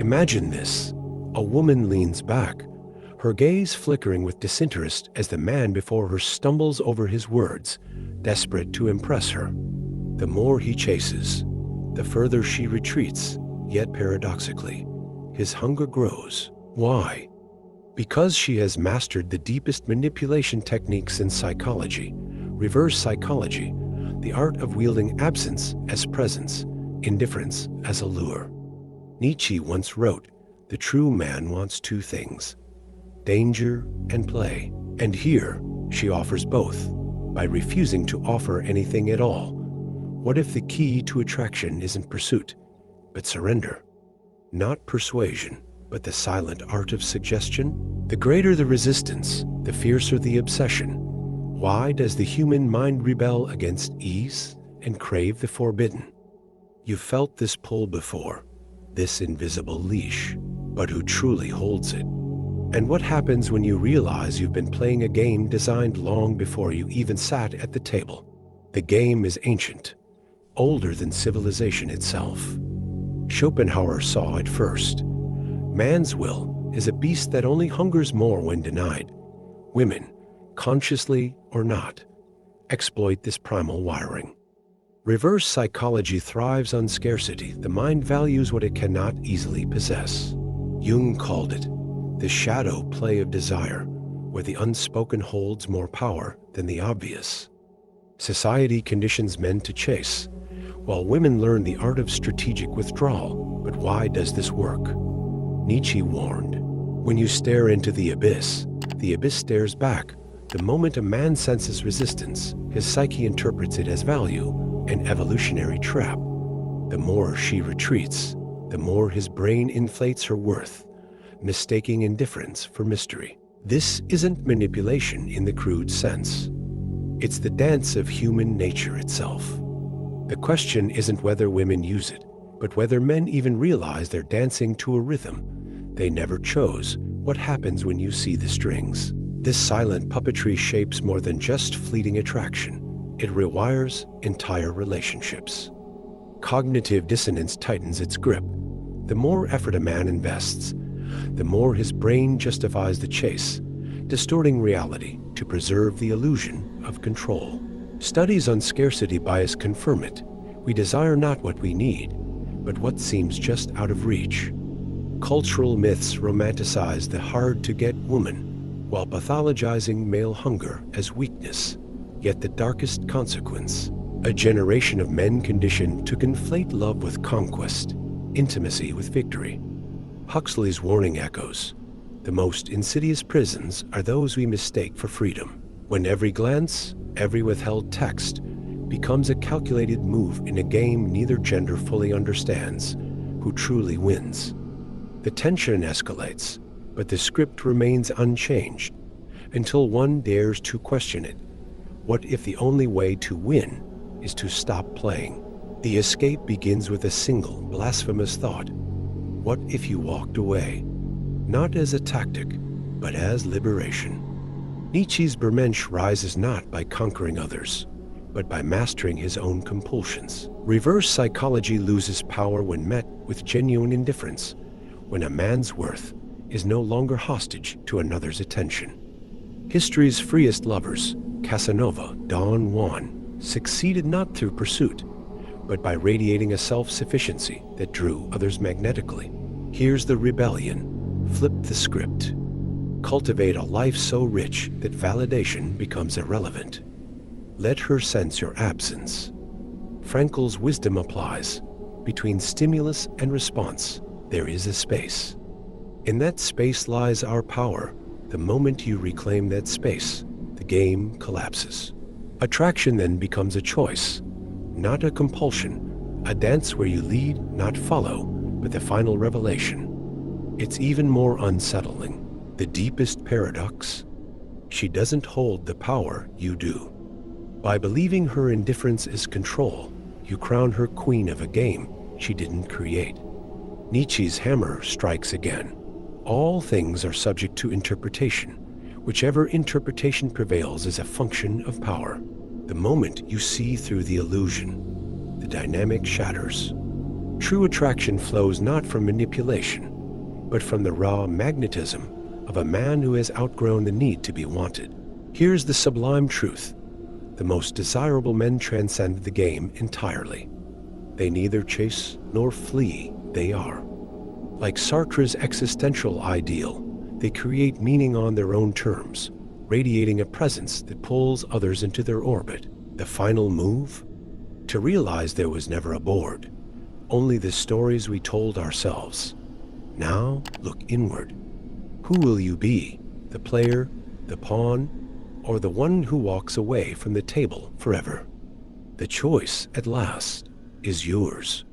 Imagine this. A woman leans back, her gaze flickering with disinterest as the man before her stumbles over his words, desperate to impress her. The more he chases, the further she retreats, yet paradoxically, his hunger grows. Why? Because she has mastered the deepest manipulation techniques in psychology, reverse psychology, the art of wielding absence as presence, indifference as allure. Nietzsche once wrote, "The true man wants two things, danger and play." And here, she offers both, by refusing to offer anything at all. What if the key to attraction isn't pursuit, but surrender? Not persuasion, but the silent art of suggestion? The greater the resistance, the fiercer the obsession. Why does the human mind rebel against ease and crave the forbidden? You've felt this pull before, this invisible leash, but who truly holds it? And what happens when you realize you've been playing a game designed long before you even sat at the table? The game is ancient, older than civilization itself. Schopenhauer saw it first. Man's will is a beast that only hungers more when denied. Women, consciously or not, exploit this primal wiring. Reverse psychology thrives on scarcity. The mind values what it cannot easily possess. Jung called it the shadow play of desire, where the unspoken holds more power than the obvious. Society conditions men to chase, while women learn the art of strategic withdrawal. But why does this work? Nietzsche warned, when you stare into the abyss stares back. The moment a man senses resistance, his psyche interprets it as value, an evolutionary trap. The more she retreats, the more his brain inflates her worth, mistaking indifference for mystery. This isn't manipulation in the crude sense. It's the dance of human nature itself. The question isn't whether women use it, but whether men even realize they're dancing to a rhythm they never chose. What happens when you see the strings? This silent puppetry shapes more than just fleeting attraction. It rewires entire relationships. Cognitive dissonance tightens its grip. The more effort a man invests, the more his brain justifies the chase, distorting reality to preserve the illusion of control. Studies on scarcity bias confirm it. We desire not what we need, but what seems just out of reach. Cultural myths romanticize the hard-to-get woman, while pathologizing male hunger as weakness. Yet the darkest consequence, a generation of men conditioned to conflate love with conquest, intimacy with victory. Huxley's warning echoes. The most insidious prisons are those we mistake for freedom. When every glance, every withheld text, becomes a calculated move in a game neither gender fully understands, who truly wins? The tension escalates, but the script remains unchanged until one dares to question it. What if the only way to win is to stop playing? The escape begins with a single blasphemous thought. What if you walked away? Not as a tactic, but as liberation. Nietzsche's Bermensch rises not by conquering others, but by mastering his own compulsions. Reverse psychology loses power when met with genuine indifference, when a man's worth is no longer hostage to another's attention. History's freest lovers, Casanova, Don Juan, succeeded not through pursuit, but by radiating a self-sufficiency that drew others magnetically. Here's the rebellion. Flip the script. Cultivate a life so rich that validation becomes irrelevant. Let her sense your absence. Frankl's wisdom applies. Between stimulus and response, there is a space. In that space lies our power. The moment you reclaim that space, the game collapses. Attraction then becomes a choice, not a compulsion, a dance where you lead, not follow, but the final revelation. It's even more unsettling. The deepest paradox? She doesn't hold the power you do. By believing her indifference is control, you crown her queen of a game she didn't create. Nietzsche's hammer strikes again. All things are subject to interpretation. Whichever interpretation prevails is a function of power. The moment you see through the illusion, the dynamic shatters. True attraction flows not from manipulation, but from the raw magnetism of a man who has outgrown the need to be wanted. Here's the sublime truth. The most desirable men transcend the game entirely. They neither chase nor flee, they are. Like Sartre's existential ideal, they create meaning on their own terms, radiating a presence that pulls others into their orbit. The final move? To realize there was never a board, only the stories we told ourselves. Now, look inward. Who will you be? The player, the pawn, or the one who walks away from the table forever? The choice, at last, is yours.